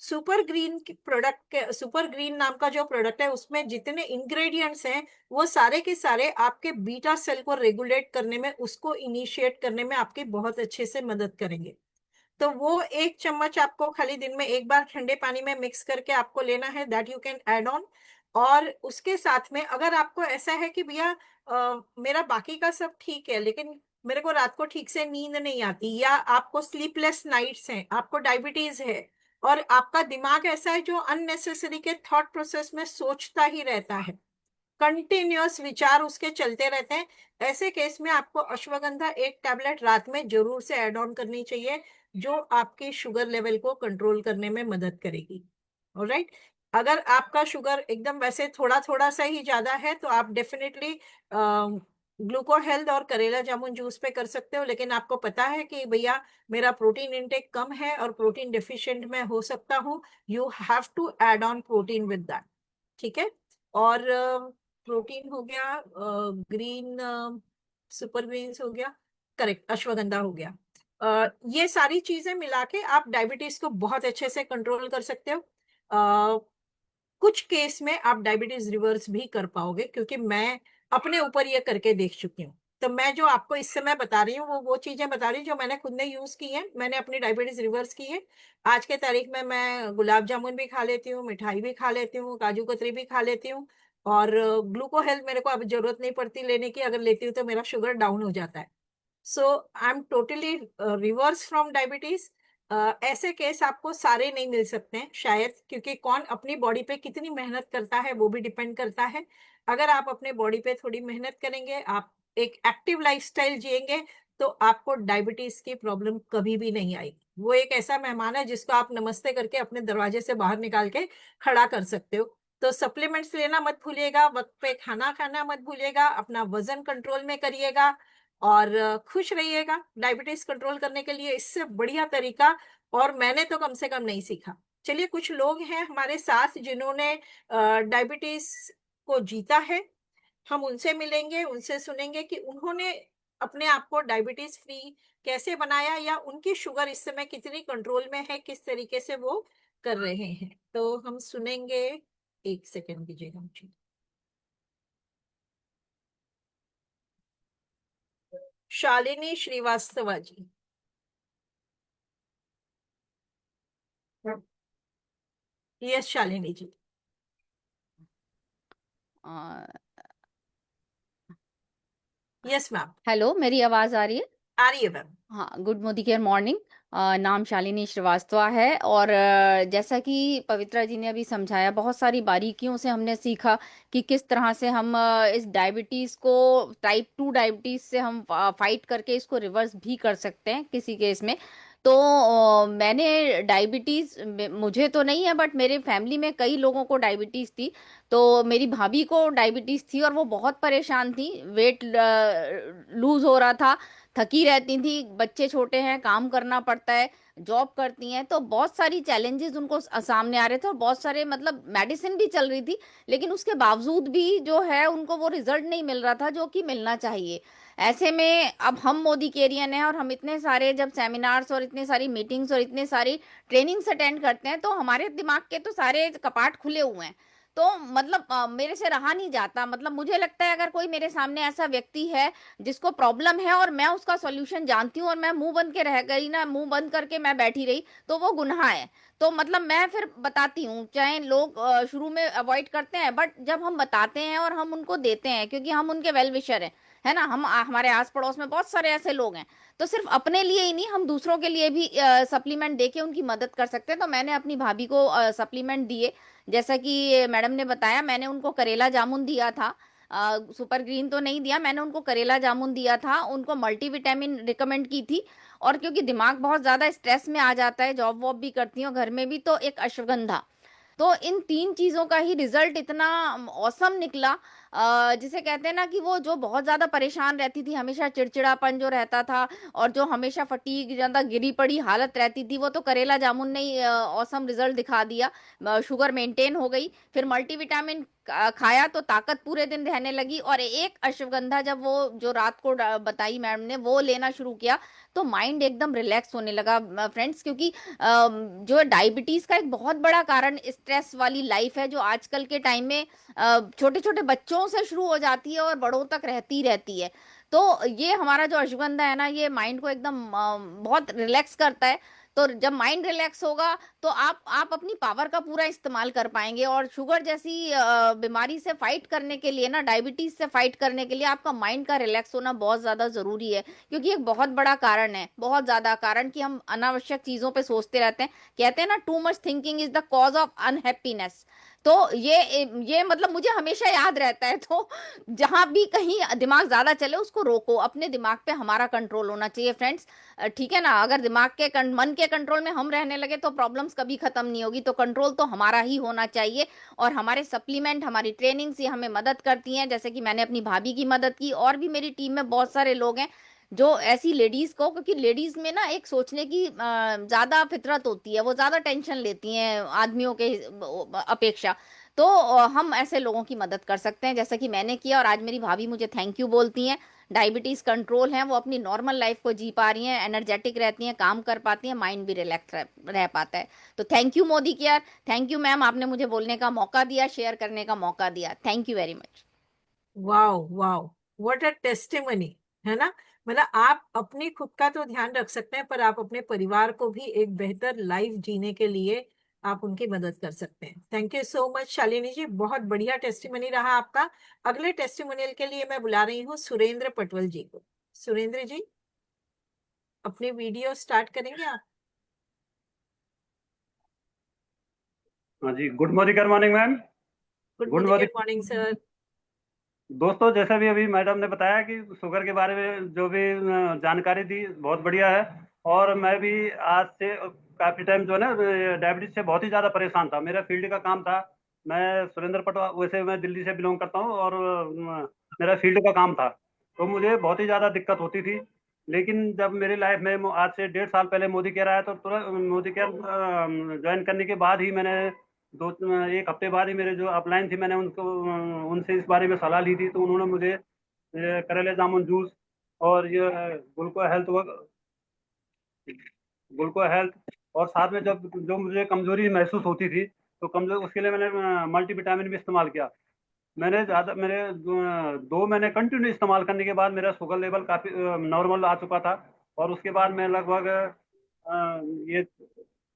सुपर ग्रीन नाम का जो प्रोडक्ट है उसमें जितने इंग्रेडिएंट्स हैं वो सारे के सारे आपके बीटा सेल को रेगुलेट करने में, उसको इनिशिएट करने में आपकी बहुत अच्छे से मदद करेंगे। तो वो एक चम्मच आपको खाली दिन में एक बार ठंडे पानी में मिक्स करके आपको लेना है, that you can add on. और उसके साथ में अगर आपको ऐसा है कि भैया मेरा बाकी का सब ठीक है लेकिन मेरे को रात को ठीक से नींद नहीं आती, या आपको स्लीपलेस नाइट्स हैं, आपको डायबिटीज है, और आपका दिमाग ऐसा है जो अननेसेसरी के थॉट प्रोसेस में सोचता ही रहता है, कंटिन्यूअस विचार उसके चलते रहते हैं, ऐसे केस में आपको अश्वगंधा एक टैबलेट रात में जरूर से ऐड ऑन करनी चाहिए। जो आपके शुगर लेवल को कंट्रोल करने में मदद करेगी। ऑलराइट। अगर आपका शुगर एकदम वैसे थोड़ा थोड़ा सा ही ज्यादा है तो आप डेफिनेटली ग्लूको हेल्थ और करेला जामुन जूस पे कर सकते हो, लेकिन आपको पता है कि भैया मेरा प्रोटीन इंटेक कम है और प्रोटीन डिफिशिएंट मैं हो सकता हूँ, you have to add on protein with that. ठीक है। और प्रोटीन हो गया, ग्रीन सुपर ग्रीन्स हो गया, करेक्ट, अश्वगंधा हो गया। ये सारी चीजें मिला के आप डायबिटीज को बहुत अच्छे से कंट्रोल कर सकते हो। कुछ केस में आप डायबिटीज रिवर्स भी कर पाओगे, क्योंकि मैं अपने ऊपर ये करके देख चुकी हूँ। तो मैं जो आपको इस समय बता रही हूँ वो चीजें बता रही हूँ जो मैंने खुद ने यूज की है, मैंने अपनी डायबिटीज रिवर्स की है। आज के तारीख में मैं गुलाब जामुन भी खा लेती हूँ, मिठाई भी खा लेती हूँ, काजू कतरी भी खा लेती हूँ। और ग्लूको हेल्थ मेरे को अब जरूरत नहीं पड़ती लेने की, अगर लेती हूँ तो मेरा शुगर डाउन हो जाता है। So I am totally reverse from diabetes. ऐसे केस आपको सारे नहीं मिल सकते हैं शायद, क्योंकि कौन अपनी बॉडी पे कितनी मेहनत करता है वो भी डिपेंड करता है। अगर आप अपने बॉडी पे थोड़ी मेहनत करेंगे, आप एक एक्टिव लाइफस्टाइल जिएंगे, तो आपको डायबिटीज की प्रॉब्लम कभी भी नहीं आएगी। वो एक ऐसा मेहमान है जिसको आप नमस्ते करके अपने दरवाजे से बाहर निकाल के खड़ा कर सकते हो। तो सप्लीमेंट्स लेना मत भूलिएगा, वक्त पे खाना खाना मत भूलिएगा, अपना वजन कंट्रोल में करिएगा और खुश रहिएगा। डायबिटीज कंट्रोल करने के लिए इससे बढ़िया तरीका और मैंने तो कम से कम नहीं सीखा। चलिए, कुछ लोग हैं हमारे साथ जिन्होंने डायबिटीज को जीता है, हम उनसे मिलेंगे, उनसे सुनेंगे कि उन्होंने अपने आप को डायबिटीज फ्री कैसे बनाया, या उनकी शुगर इस समय कितनी कंट्रोल में है, किस तरीके से वो कर रहे हैं। तो हम सुनेंगे। एक सेकेंड दीजिएगा मुझे। Shalini Shrivastava ji. Yes Shalini ji. Yes ma'am. Hello, मेरी आवाज आ रही है? आ रही है मैम। हाँ, गुड केयर मॉर्निंग। नाम शालिनी श्रीवास्तव है और जैसा कि पवित्रा जी ने अभी समझाया, बहुत सारी बारीकियों से हमने सीखा कि किस तरह से हम इस डायबिटीज को, टाइप 2 डायबिटीज से हम फाइट करके इसको रिवर्स भी कर सकते हैं किसी केस में। तो मैंने डायबिटीज, मुझे तो नहीं है बट मेरे फैमिली में कई लोगों को डायबिटीज थी। तो मेरी भाभी को डायबिटीज थी और वो बहुत परेशान थी, वेट लूज हो रहा था, थकी रहती थी, बच्चे छोटे हैं, काम करना पड़ता है, जॉब करती हैं, तो बहुत सारी चैलेंजेस उनको सामने आ रहे थे और बहुत सारे मतलब मेडिसिन भी चल रही थी, लेकिन उसके बावजूद भी जो है उनको वो रिजल्ट नहीं मिल रहा था जो कि मिलना चाहिए। ऐसे में अब हम मोदी केरियन हैं और हम इतने सारे जब सेमिनार्स और इतने सारी मीटिंग्स और इतने सारी ट्रेनिंग्स अटेंड करते हैं तो हमारे दिमाग के तो सारे कपाट खुले हुए हैं। तो मतलब मेरे से रहा नहीं जाता, मतलब मुझे लगता है अगर कोई मेरे सामने ऐसा व्यक्ति है जिसको प्रॉब्लम है और मैं उसका सॉल्यूशन जानती हूँ और मैं मुंह बंद के रह गई ना, मुंह बंद करके मैं बैठी रही, तो वो गुनाह है। तो मतलब मैं फिर बताती हूँ, चाहे लोग शुरू में अवॉइड करते हैं, बट जब हम बताते हैं और हम उनको देते हैं, क्योंकि हम उनके वेल विशर हैं, है ना, हम हमारे आस पड़ोस में बहुत सारे ऐसे लोग हैं, तो सिर्फ अपने लिए ही नहीं, हम दूसरों के लिए भी सप्लीमेंट देके उनकी मदद कर सकते हैं। तो मैंने अपनी भाभी को सप्लीमेंट दिए, जैसा कि मैडम ने बताया, मैंने उनको करेला जामुन दिया था, सुपर ग्रीन तो नहीं दिया, मैंने उनको करेला जामुन दिया था, उनको मल्टीविटामिन रिकमेंड की थी। और क्योंकि दिमाग बहुत ज्यादा स्ट्रेस में आ जाता है, जॉब वॉब भी करती हूँ, घर में भी, तो एक अश्वगंधा। तो इन तीन चीजों का ही रिजल्ट इतना औसम निकला। जिसे कहते हैं ना कि वो जो बहुत ज्यादा परेशान रहती थी, हमेशा चिड़चिड़ापन जो रहता था और जो हमेशा फटीग, ज्यादा गिरी पड़ी हालत रहती थी, वो तो करेला जामुन ने ही औसम रिजल्ट दिखा दिया। शुगर मेंटेन हो गई, फिर मल्टीविटामिन खाया तो ताकत पूरे दिन रहने लगी, और एक अश्वगंधा जब वो जो रात को बताई मैम ने वो लेना शुरू किया, तो माइंड एकदम रिलैक्स होने लगा फ्रेंड्स। क्योंकि जो डायबिटीज का एक बहुत बड़ा कारण स्ट्रेस वाली लाइफ है, जो आजकल के टाइम में छोटे छोटे बच्चों से शुरू हो जाती है और बड़ों तक रहती रहती है। तो ये हमारा जो अश्वगंधा है ना, ये माइंड को एकदम बहुत रिलैक्स करता है। तो जब माइंड रिलैक्स होगा तो आप अपनी पावर का पूरा इस्तेमाल कर पाएंगे। और शुगर जैसी बीमारी से फाइट करने के लिए ना, डायबिटीज से फाइट करने के लिए आपका माइंड का रिलैक्स होना बहुत ज्यादा जरूरी है, क्योंकि एक बहुत बड़ा कारण है, बहुत ज्यादा कारण, कि हम अनावश्यक चीजों पे सोचते रहते हैं। कहते हैं ना, too much thinking is the cause of unhappiness. तो ये मतलब मुझे हमेशा याद रहता है। तो जहां भी कहीं दिमाग ज्यादा चले उसको रोको, अपने दिमाग पे हमारा कंट्रोल होना चाहिए फ्रेंड्स। ठीक है ना। अगर मन के कंट्रोल में हम रहने लगे तो प्रॉब्लम्स कभी खत्म नहीं होगी। तो कंट्रोल तो हमारा ही होना चाहिए। और हमारे सप्लीमेंट, हमारी ट्रेनिंग्स, ये हमें मदद करती हैं। जैसे कि मैंने अपनी भाभी की मदद की, और भी मेरी टीम में बहुत सारे लोग हैं जो ऐसी लेडीज को, क्योंकि लेडीज में ना एक सोचने की ज्यादा फितरत होती है, वो ज्यादा टेंशन लेती हैं आदमियों के अपेक्षा। तो हम ऐसे लोगों की मदद कर सकते हैं, जैसा कि मैंने किया। और आज मेरी भाभी मुझे थैंक यू बोलती हैं। डायबिटीज कंट्रोल है, वो अपनी नॉर्मल लाइफ को जी पा रही हैं, एनर्जेटिक रहती हैं, काम कर पाती हैं, माइंड भी रिलैक्स रह पाता है। तो thank you Modi care, thank you ma'am, आपने मुझे बोलने का मौका दिया, शेयर करने का मौका दिया। Thank you very much. Wow wow, what a testimony, है ना। मतलब आप अपनी खुद का तो ध्यान रख सकते हैं, पर आप अपने परिवार को भी एक बेहतर लाइफ जीने के लिए आप उनकी मदद कर सकते हैं। Thank you so much Shalini ji, बहुत बढ़िया टेस्टिमनी रहा आपका। अगले टेस्टिमोनियल के लिए मैं बुला रही हूँ सुरेंद्र पटवल जी को। सुरेंद्र जी, अपनी वीडियो स्टार्ट करेंगे आप? हाँ जी, good morning ma'am. Good good morning, good morning morning sir. दोस्तों, जैसा भी अभी मैडम ने बताया कि शुगर के बारे में जो भी जानकारी दी, बहुत बढ़िया है। और मैं भी आज से काफ़ी टाइम जो है ना, डायबिटीज से बहुत ही ज़्यादा परेशान था। मेरा फील्ड का काम था, मैं सुरेंद्र पटवा, वैसे मैं दिल्ली से बिलोंग करता हूँ, और मेरा फील्ड का काम था, तो मुझे बहुत ही ज़्यादा दिक्कत होती थी। लेकिन जब मेरी लाइफ में आज से 1.5 साल पहले मोदी केयर आया, तो तुरंत मोदी केयर ज्वाइन करने के बाद ही मैंने एक हफ्ते बाद ही मेरे जो अपलाइन थी, मैंने उनको उनसे इस बारे में सलाह ली थी। तो उन्होंने मुझे ये करेले जामुन जूस और ये ग्लूको हेल्थ, और साथ में जब जो मुझे कमजोरी महसूस होती थी, तो कमजोर उसके लिए मैंने मल्टीविटामिन भी इस्तेमाल किया। मैंने ज़्यादा मेरे 2 महीने कंटिन्यू इस्तेमाल करने के बाद मेरा शुगर लेवल काफ़ी नॉर्मल आ चुका था। और उसके बाद मैं लगभग ये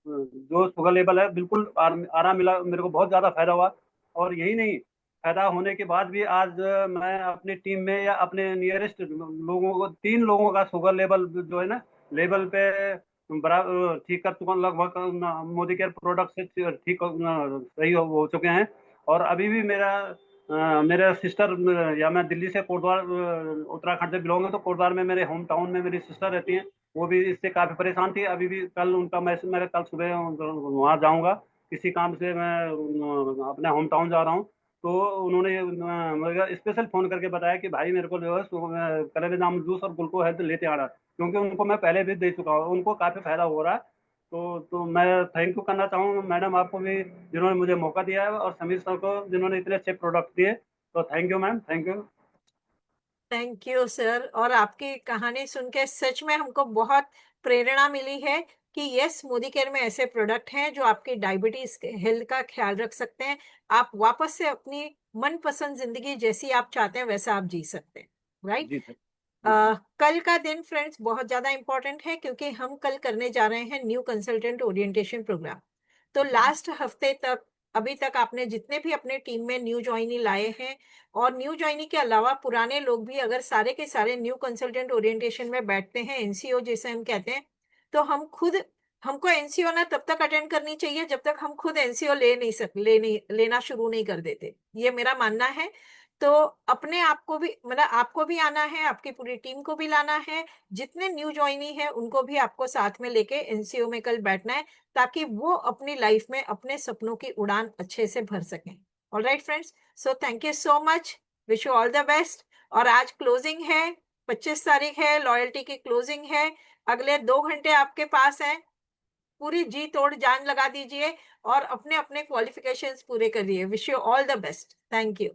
जो शुगर लेवल है, बिल्कुल आराम मिला, मेरे को बहुत ज़्यादा फायदा हुआ। और यही नहीं, फायदा होने के बाद भी आज मैं अपनी टीम में या अपने नियरेस्ट लोगों को, 3 लोगों का शुगर लेवल जो है ना, लेवल पे बराबर ठीक कर चुका हूँ लगभग। मोदी केयर प्रोडक्ट से ठीक सही हो चुके हैं। और अभी भी मेरा सिस्टर, या मैं दिल्ली से कोटद्वार उत्तराखंड से बिलोंग है, तो कोटद्वार में मेरे होम टाउन में मेरी सिस्टर रहती हैं। वो भी इससे काफ़ी परेशान थी। अभी भी कल उनका मैसेज, मैं कल सुबह वहाँ जाऊँगा, किसी काम से मैं अपने होम टाउन जा रहा हूँ। तो उन्होंने मुझे स्पेशल फ़ोन करके बताया कि भाई मेरे को जो है करेले जामुन जूस और ग्लूको हेल्थ लेते आना, क्योंकि उनको मैं पहले भी दे चुका हूँ, उनको काफ़ी फ़ायदा हो रहा है। तो मैं थैंक यू करना चाहूँगा मैडम आपको भी, जिन्होंने मुझे मौका दिया है, और समीर सर को, जिन्होंने इतने अच्छे प्रोडक्ट दिए। तो thank you ma'am, thank you. Thank you sir. और आपकी कहानी सुन के सच में हमको बहुत प्रेरणा मिली है कि यस, मोदी केयर में ऐसे प्रोडक्ट हैं जो आपकी डायबिटीज के हेल्थ का ख्याल रख सकते हैं। आप वापस से अपनी मनपसंद जिंदगी जैसी आप चाहते हैं वैसा आप जी सकते हैं, राइट। जी सर। कल का दिन फ्रेंड्स बहुत ज्यादा इंपॉर्टेंट है, क्योंकि हम कल करने जा रहे हैं न्यू कंसल्टेंट ओरिएंटेशन प्रोग्राम। तो लास्ट हफ्ते तक, अभी तक आपने जितने भी अपने टीम में न्यू ज्वाइनी लाए हैं, और न्यू ज्वाइनी के अलावा पुराने लोग भी अगर सारे के सारे न्यू कंसल्टेंट ओरिएंटेशन में बैठते हैं, एनसीओ जैसे हम कहते हैं, तो हमको एनसीओ ना तब तक अटेंड करनी चाहिए जब तक हम खुद एनसीओ लेना शुरू नहीं कर देते। ये मेरा मानना है। तो अपने आप को भी, मतलब आपको भी आना है, आपकी पूरी टीम को भी लाना है, जितने न्यू ज्वाइनी है उनको भी आपको साथ में लेके एनसीओ में कल बैठना है, ताकि वो अपनी लाइफ में अपने सपनों की उड़ान अच्छे से भर सकें। Alright friends, so thank you so much, wish you all the best. और आज क्लोजिंग है, 25 तारीख है, लॉयल्टी की क्लोजिंग है। अगले 2 घंटे आपके पास हैं, पूरी जी तोड़ जान लगा दीजिए और अपने अपने क्वालिफिकेशंस पूरे करिए। Wish you all the best. Thank you.